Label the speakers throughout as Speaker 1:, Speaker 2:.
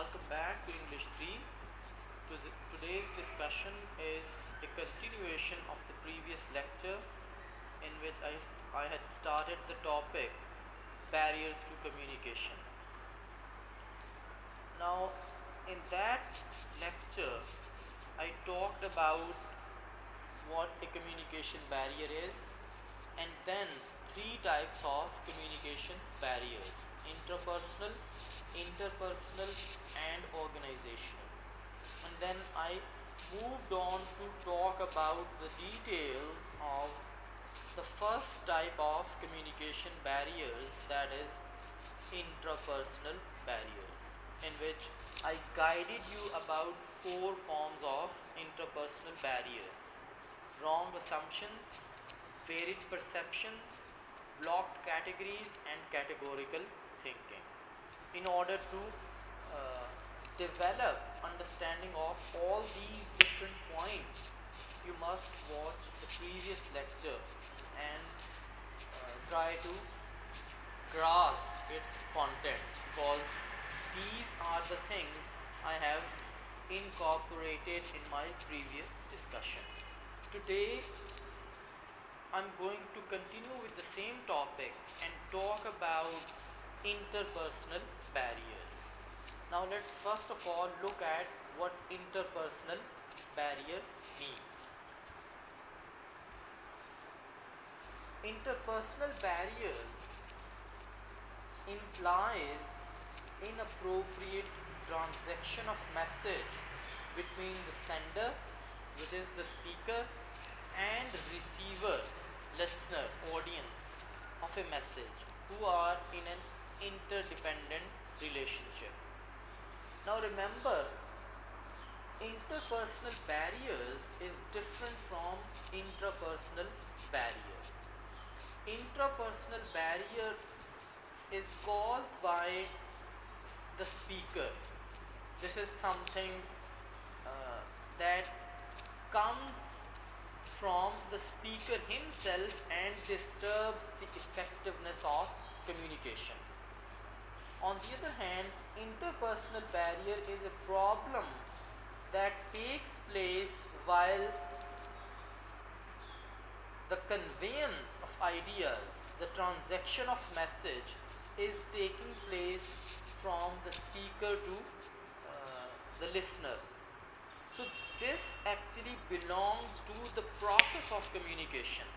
Speaker 1: welcome back to English 3. Today's discussion is a continuation of the previous lecture in which I had started the topic barriers to communication. Now, in that lecture, I talked about what a communication barrier is and then three types of communication barriers: intrapersonal, interpersonal, and organizational. And then I moved on to talk about the details of the first type of communication barriers, that is intrapersonal barriers, in which I guided you about four forms of interpersonal barriers: wrong assumptions, varied perceptions, blocked categories, and categorical thinking. In order to develop understanding of all these different points, you must watch the previous lecture and try to grasp its contents, because these are the things I have incorporated in my previous discussion. Today I'm going to continue with the same topic and talk about interpersonal barriers. Now let's first of all look at what interpersonal barrier means. Interpersonal barriers implies inappropriate transaction of message between the sender, which is the speaker, and receiver, listener, audience of a message, who are in an interdependent relationship. Now remember, interpersonal barriers is different from intrapersonal barrier. Intrapersonal barrier is caused by the speaker. This is something that comes from the speaker himself and disturbs the effectiveness of communication. On the other hand, interpersonal barrier is a problem that takes place while the conveyance of ideas, the transaction of message, is taking place from the speaker to the listener. So this actually belongs to the process of communication.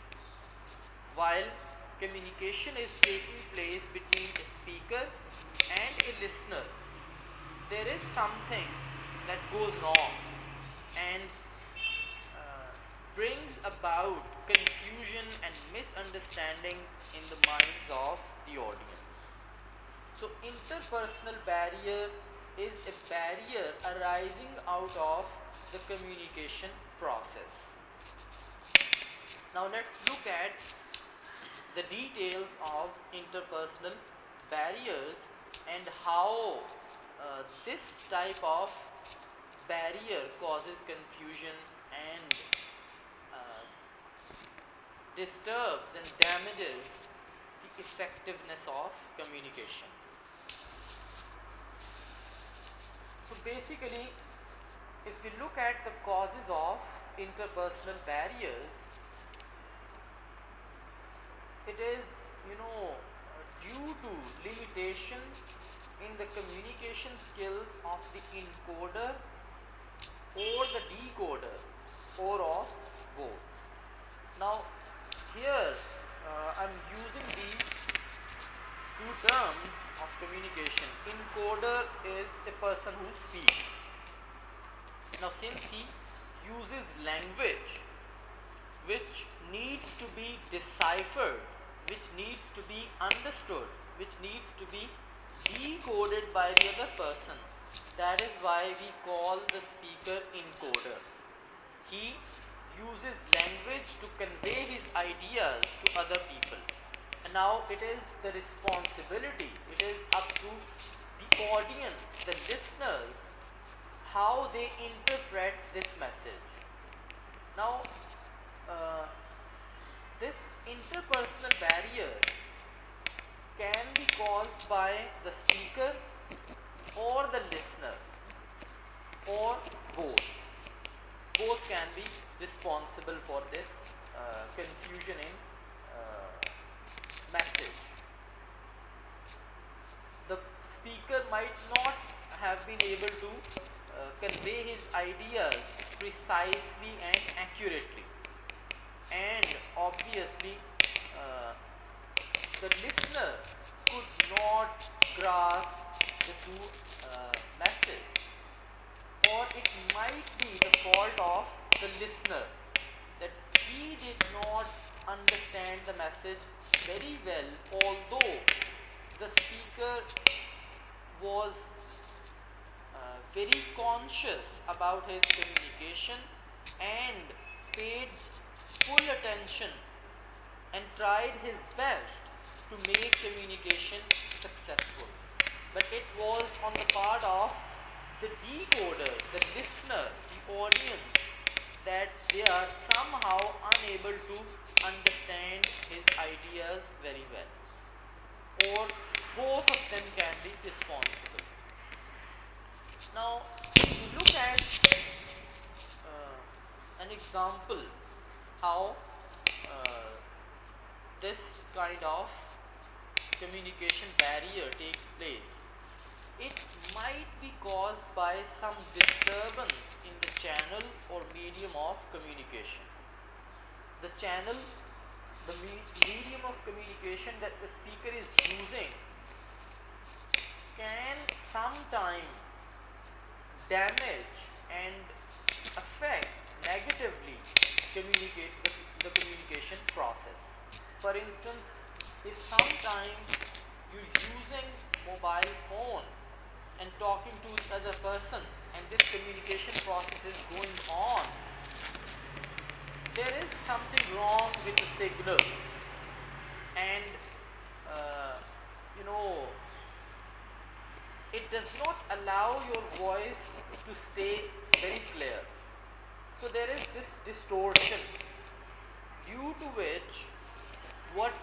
Speaker 1: While communication is taking place between a speaker and a listener, there is something that goes wrong and brings about confusion and misunderstanding in the minds of the audience. So interpersonal barrier is a barrier arising out of the communication process. Now let's look at the details of interpersonal barriers and how this type of barrier causes confusion and disturbs and damages the effectiveness of communication. So basically, if we look at the causes of interpersonal barriers, it is due to limitations in the communication skills of the encoder or the decoder, or of both. Now here I'm using these two terms of communication. Encoder is a person who speaks. Now since he uses language which needs to be deciphered, which needs to be understood, which needs to be decoded by the other person, that is why we call the speaker encoder. He uses language to convey his ideas to other people. And now it is the responsibility, it is up to the audience, the listeners, how they interpret this message. Now this interpersonal barrier can be caused by the speaker or the listener. speaker might not have been able to convey his ideas precisely and accurately, and obviously uh, the listener could not grasp the true message, or it might be the fault of the listener that he did not understand the message very well, although the speaker was very conscious about his communication and paid full attention and tried his best to make communication successful. But it was on the part of the decoder, the listener, the audience, that they are somehow unable to understand his ideas very well, or both of them can be responsible. Now, to look at an example how this kind of communication barrier takes place, it might be caused by some disturbance in the channel or medium of communication. The channel, the medium of communication that the speaker is using can sometimes damage and affect negatively the communication process. For instance, if sometime you're using mobile phone and talking to the other person and this communication process is going on, there is something wrong with the signals, and it does not allow your voice to stay very clear. So there is this distortion, due to which what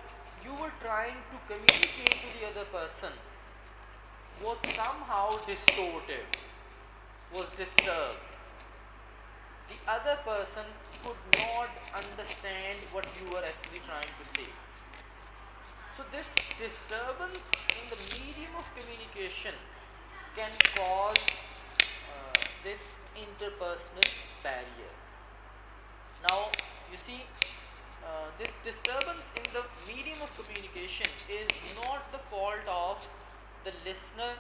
Speaker 1: you were trying to communicate to the other person was somehow distorted, was disturbed. The other person could not understand what you were actually trying to say. So this disturbance in the medium of communication can cause this interpersonal barrier. Now, you see, this disturbance in the medium of communication is not the fault of the listener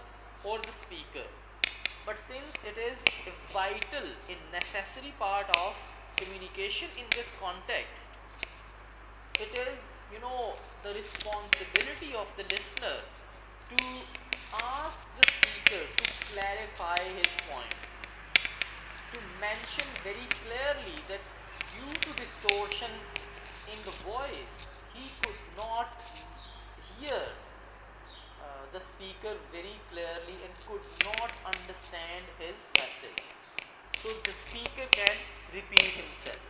Speaker 1: or the speaker, but since it is a vital, a necessary part of communication in this context, it is, the responsibility of the listener to ask the speaker to clarify his point, to mention very clearly that due to distortion in the voice, he could not hear the speaker very clearly and could not understand his message. So the speaker can repeat himself.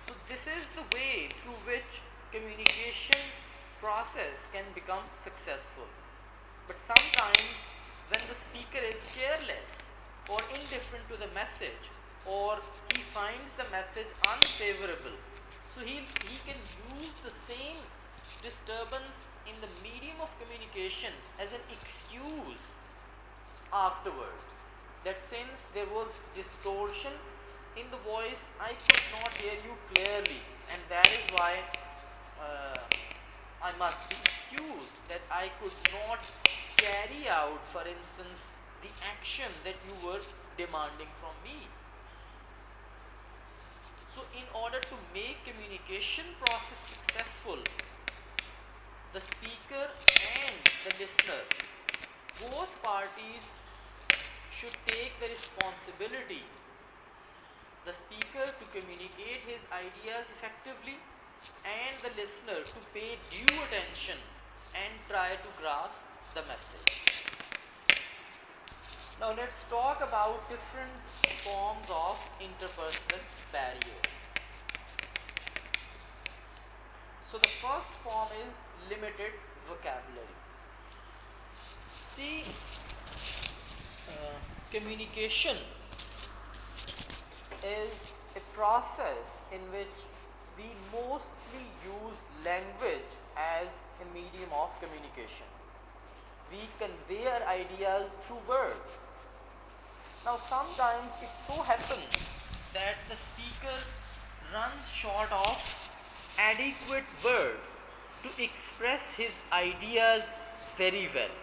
Speaker 1: So this is the way through which communication process can become successful. But sometimes when the speaker is careless or indifferent to the message, or he finds the message unfavorable, so he can use the same disturbance in the medium of communication as an excuse afterwards, that since there was distortion in the voice, I could not hear you clearly, and that is why I must be excused, that I could not carry out, for instance, the action that you were demanding from me. So in order to make communication process successful, the speaker and the listener, both parties should take the responsibility, the speaker to communicate his ideas effectively and the listener to pay due attention and try to grasp the message. Now let's talk about different forms of interpersonal barriers. So the first form is limited vocabulary. See, communication is a process in which we mostly use language as a medium of communication. we convey our ideas through words. Now sometimes it so happens that the speaker runs short of adequate words to express his ideas very well.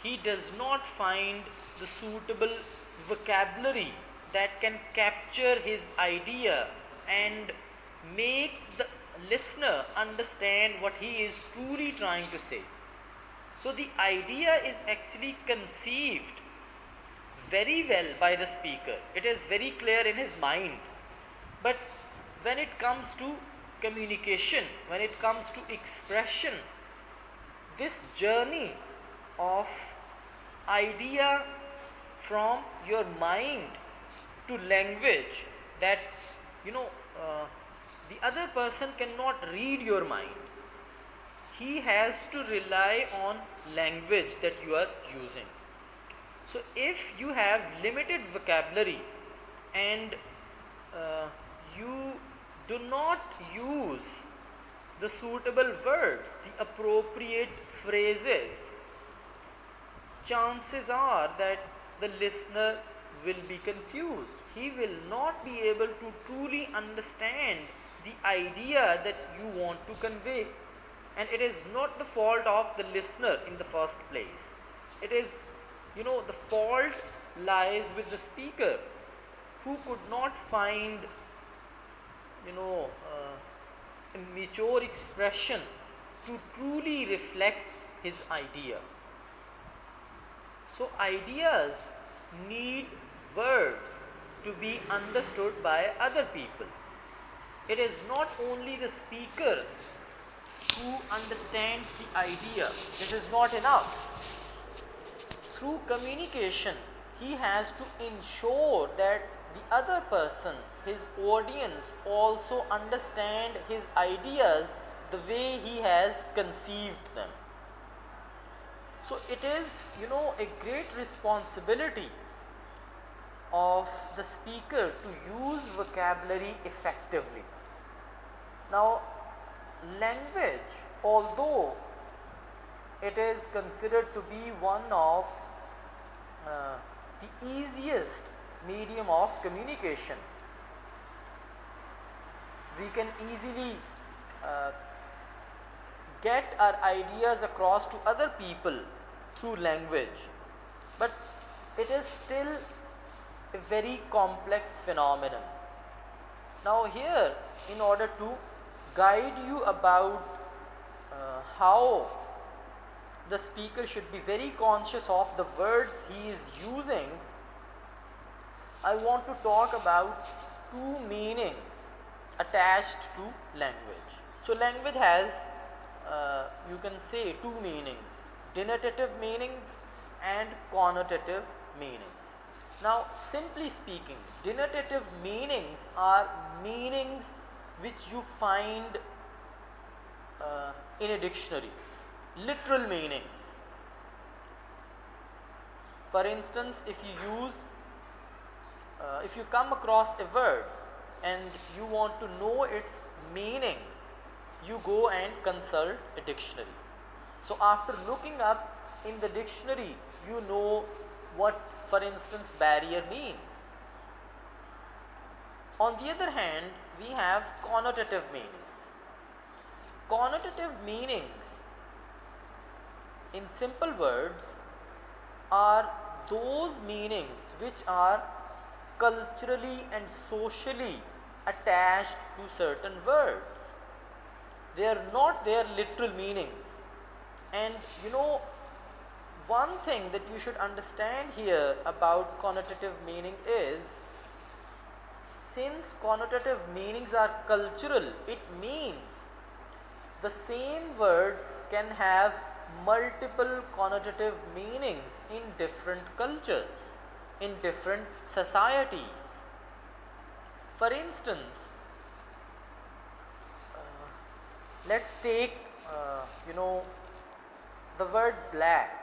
Speaker 1: He does not find the suitable vocabulary that can capture his idea and make the listener understand what he is truly trying to say. So the idea is actually conceived very well by the speaker. It is very clear in his mind. But when it comes to communication, when it comes to expression, this journey of idea from your mind to language, that the other person cannot read your mind. He has to rely on language that you are using. So if you have limited vocabulary and you do not use the suitable words, the appropriate phrases, chances are that the listener will be confused. He will not be able to truly understand the idea that you want to convey. And it is not the fault of the listener in the first place. It is, the fault lies with the speaker, who could not find, a mature expression to truly reflect his idea. So ideas need words to be understood by other people. It is not only the speaker who understands the idea. This is not enough. Through communication, he has to ensure that the other person, his audience, also understand his ideas the way he has conceived them. So it is, a great responsibility of the speaker to use vocabulary effectively. Now, language, although it is considered to be one of the easiest medium of communication, we can easily get our ideas across to other people through language, but it is still a very complex phenomenon. Now here, in order to guide you about how the speaker should be very conscious of the words he is using, I want to talk about two meanings attached to language. So language has, you can say, two meanings: denotative meanings and connotative meanings. Now, simply speaking, denotative meanings are meanings which you find in a dictionary, literal meanings. For instance, if you come across a word and you want to know its meaning, you go and consult a dictionary. So after looking up in the dictionary, you know what, for instance, barrier means. On the other hand, we have connotative meanings. Connotative meanings, in simple words, are those meanings which are culturally and socially attached to certain words. They are not their literal meanings. And one thing that you should understand here about connotative meaning is, since connotative meanings are cultural, it means the same words can have multiple connotative meanings in different cultures, in different societies. For instance, let's take the word black.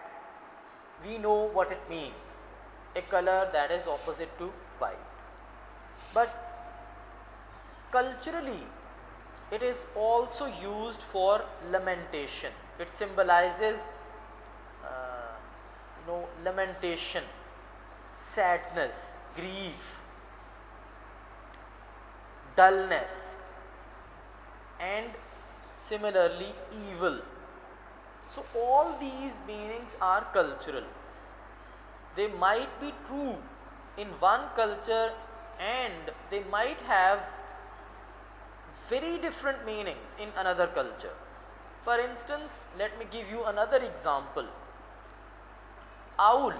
Speaker 1: We know what it means, a color that is opposite to white. But culturally, it is also used for lamentation. It symbolizes lamentation, sadness, grief, dullness, and similarly evil. So all these meanings are cultural. They might be true in one culture and they might have very different meanings in another culture. For instance, let me give you another example. Owl,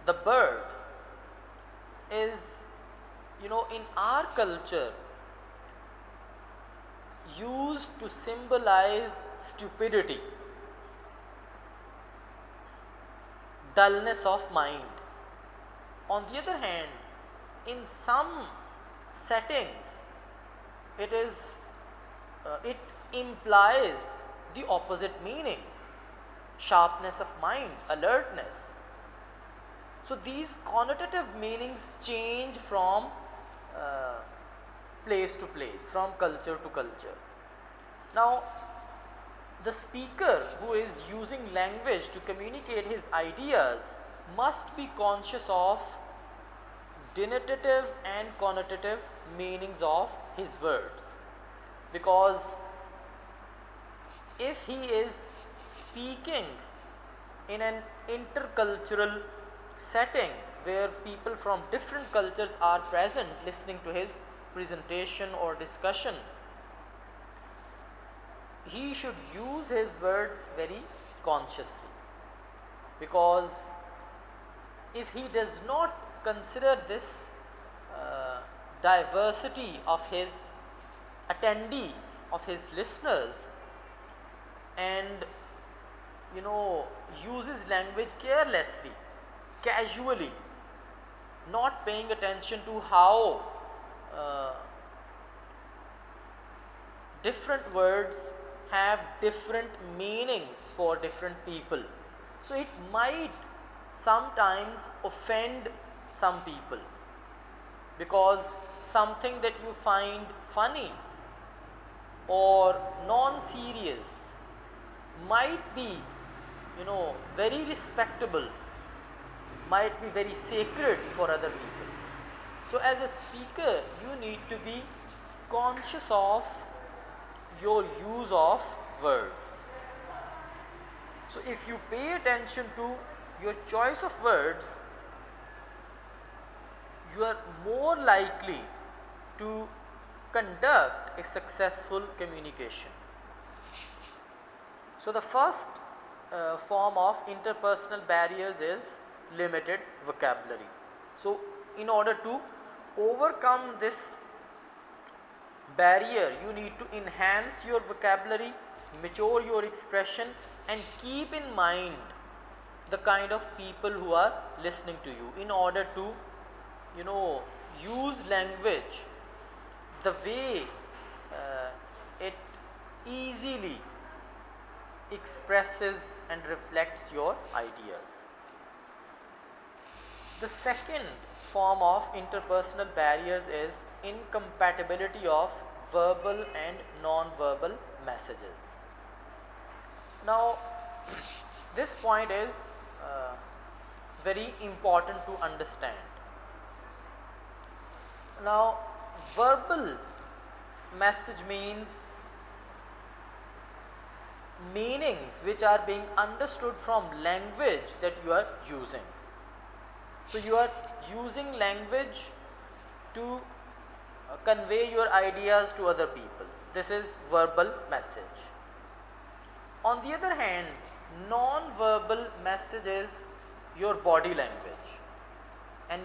Speaker 1: the bird, is, in our culture used to symbolize stupidity, dullness of mind. On the other hand, in some settings, it implies the opposite meaning, sharpness of mind, alertness. So these connotative meanings change from place to place, from culture to culture. Now, the speaker who is using language to communicate his ideas must be conscious of denotative and connotative meanings of his words, because if he is speaking in an intercultural setting where people from different cultures are present listening to his presentation or discussion, he should use his words very consciously, because if he does not consider this diversity of his attendees, of his listeners, and uses language carelessly, casually, not paying attention to how different words have different meanings for different people. So it might sometimes offend some people, because something that you find funny or non-serious might be very respectable, might be very sacred for other people. So as a speaker, you need to be conscious of your use of words. So if you pay attention to your choice of words, you are more likely to conduct a successful communication. So the first form of interpersonal barriers is limited vocabulary. So in order to overcome this barrier, you need to enhance your vocabulary, mature your expression, and keep in mind the kind of people who are listening to you, in order to use language the way it easily expresses and reflects your ideas. The second form of interpersonal barriers is incompatibility of verbal and non-verbal messages. Now, this point is very important to understand. Now, verbal message means meanings which are being understood from language that you are using. So you are using language to convey your ideas to other people. This is verbal message. On the other hand, non-verbal message is your body language. And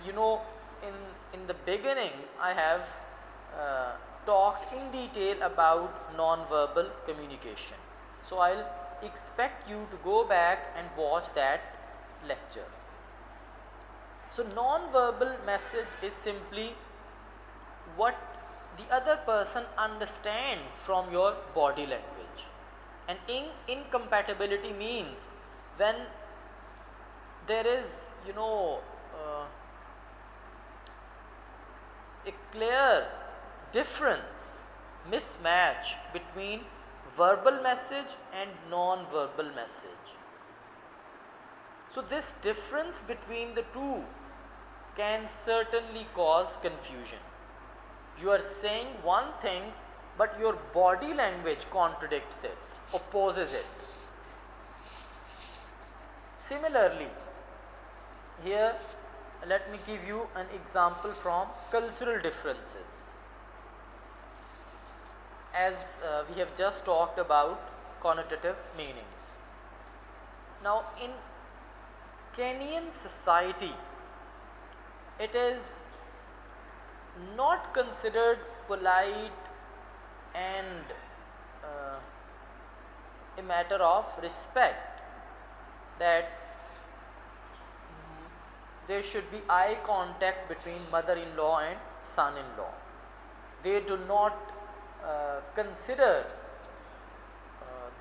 Speaker 1: in the beginning I have talked in detail about non-verbal communication. So I'll expect you to go back and watch that lecture. So non-verbal message is simply what the other person understands from your body language. And incompatibility means when there is a clear difference, mismatch between verbal message and non-verbal message. So this difference between the two can certainly cause confusion. You are saying one thing, but your body language contradicts it, opposes it. Similarly, here let me give you an example from cultural differences. As we have just talked about connotative meanings. Now, in Kenyan society, it is not considered polite and a matter of respect that there should be eye contact between mother-in-law and son-in-law. They do not consider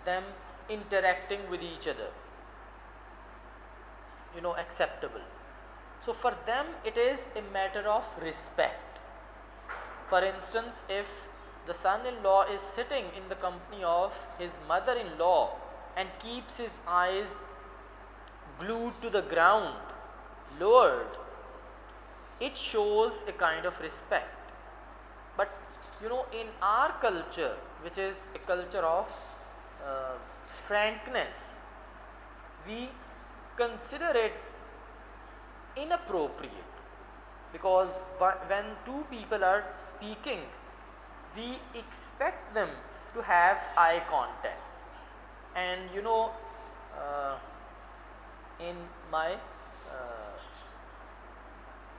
Speaker 1: them interacting with each other, acceptable. So for them it is a matter of respect. For instance, if the son-in-law is sitting in the company of his mother-in-law and keeps his eyes glued to the ground, lowered, it shows a kind of respect. But in our culture, which is a culture of frankness, we consider it inappropriate, because when two people are speaking, we expect them to have eye contact. And in my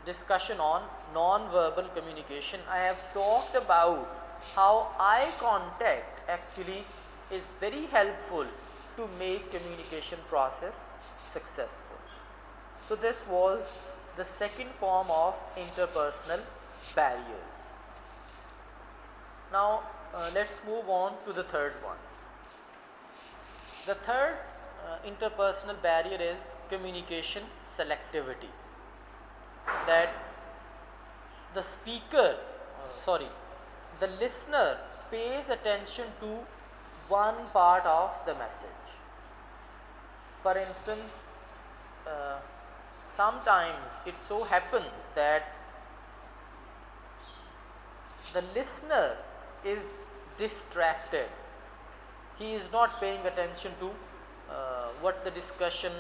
Speaker 1: discussion on non-verbal communication, I have talked about how eye contact actually is very helpful to make communication process successful. So this was the second form of interpersonal barriers. Now let's move on to the third one. The third interpersonal barrier is communication selectivity. That the listener pays attention to one part of the message. For instance, sometimes it so happens that the listener is distracted. He is not paying attention to what the discussion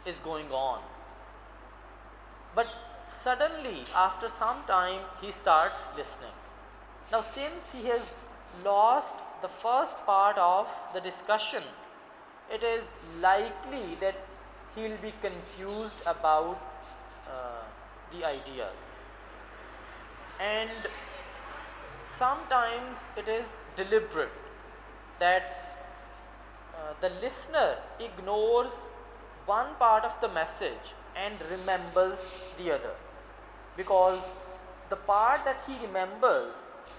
Speaker 1: is going on. But suddenly, after some time, he starts listening. Now, since he has lost the first part of the discussion, it is likely that he will be confused about the ideas. And sometimes it is deliberate that the listener ignores one part of the message and remembers the other, because the part that he remembers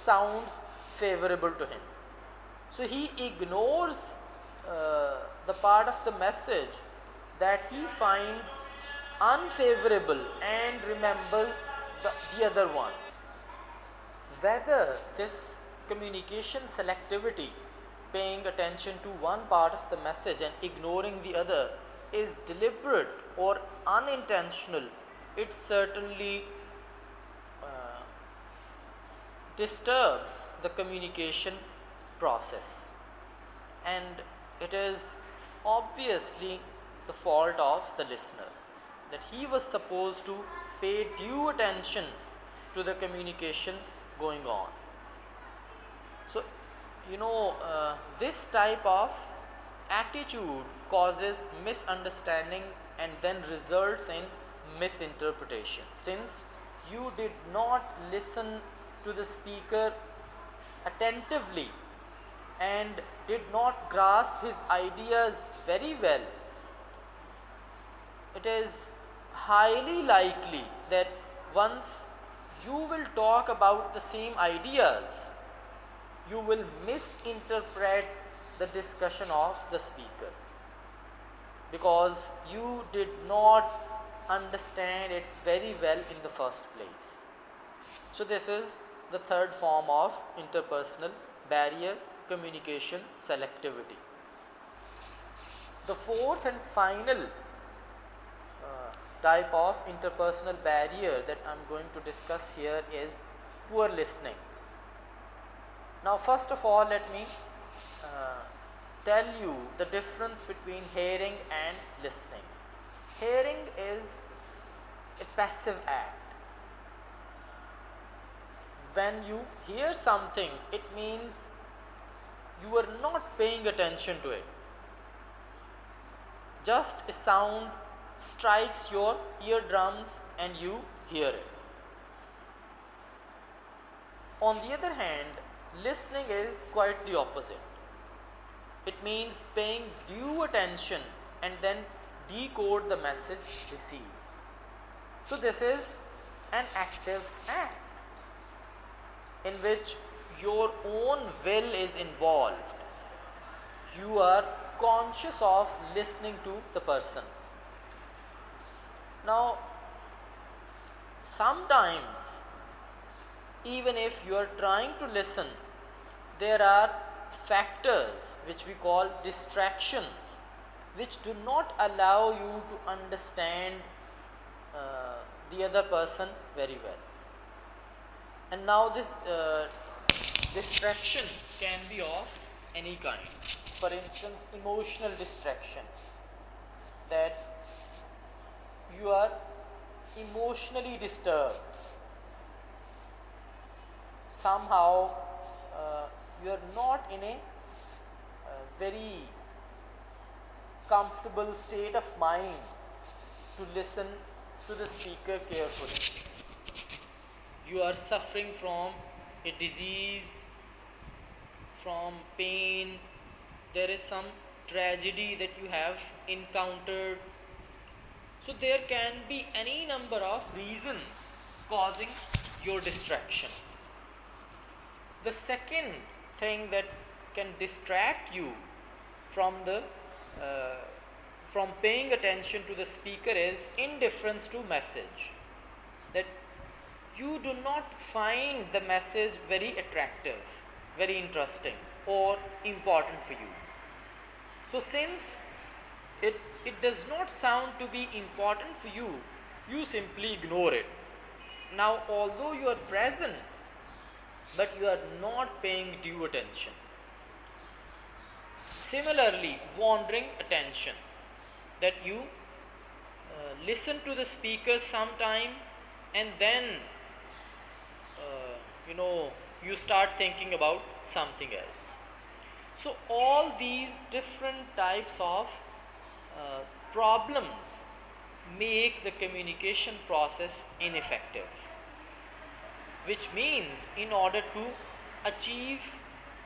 Speaker 1: sounds favorable to him. So he ignores the part of the message that he finds unfavorable and remembers the other one. Whether this communication selectivity, paying attention to one part of the message and ignoring the other, is deliberate or unintentional, it certainly disturbs the communication process, and it is obviously the fault of the listener, that he was supposed to pay due attention to the communication going on. So this type of attitude causes misunderstanding and then results in misinterpretation, since you did not listen to the speaker attentively and did not grasp his ideas very well. It is highly likely that once you will talk about the same ideas, you will misinterpret the discussion of the speaker, because you did not understand it very well in the first place. So this is the third form of interpersonal barrier, communication selectivity. The fourth and final type of interpersonal barrier that I am going to discuss here is poor listening. Now first of all, let me tell you the difference between hearing and listening. Hearing is a passive act. When you hear something, it means you are not paying attention to it. Just a sound strikes your eardrums and you hear it. On the other hand, listening is quite the opposite. It means paying due attention and then decode the message received. So this is an active act in which your own will is involved. You are conscious of listening to the person. Now, sometimes, even if you are trying to listen, there are factors which we call distractions, which do not allow you to understand the other person very well. And now this distraction can be of any kind. For instance, emotional distraction, that you are emotionally disturbed. Somehow you are not in a very comfortable state of mind to listen to the speaker carefully. You are suffering from a disease, from pain, there is some tragedy that you have encountered. So there can be any number of reasons causing your distraction. The second thing that can distract you from from paying attention to the speaker is indifference to message. That you do not find the message very attractive, very interesting or important for you. So since it does not sound to be important for you, you simply ignore it. Now although you are present, but you are not paying due attention. Similarly, wandering attention, that you listen to the speaker sometime and then you start thinking about something else. So all these different types of problems make the communication process ineffective, which means in order to achieve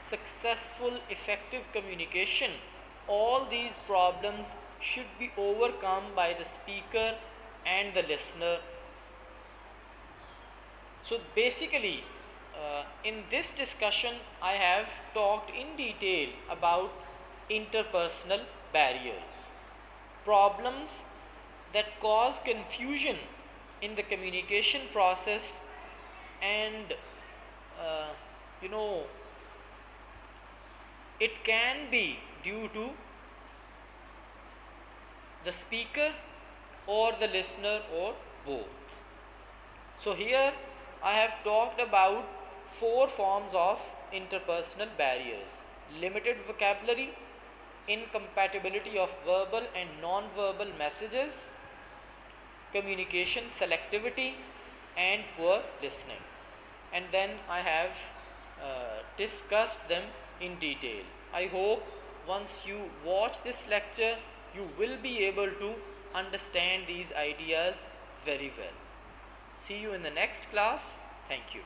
Speaker 1: successful effective communication, all these problems should be overcome by the speaker and the listener. So basically in this discussion I have talked in detail about interpersonal barriers, problems that cause confusion in the communication process, and it can be due to the speaker or the listener or both. So here I have talked about 4 forms of interpersonal barriers: limited vocabulary, incompatibility of verbal and non-verbal messages, communication selectivity, and poor listening. And then I have discussed them in detail. I hope once you watch this lecture, you will be able to understand these ideas very well. See you in the next class. Thank you.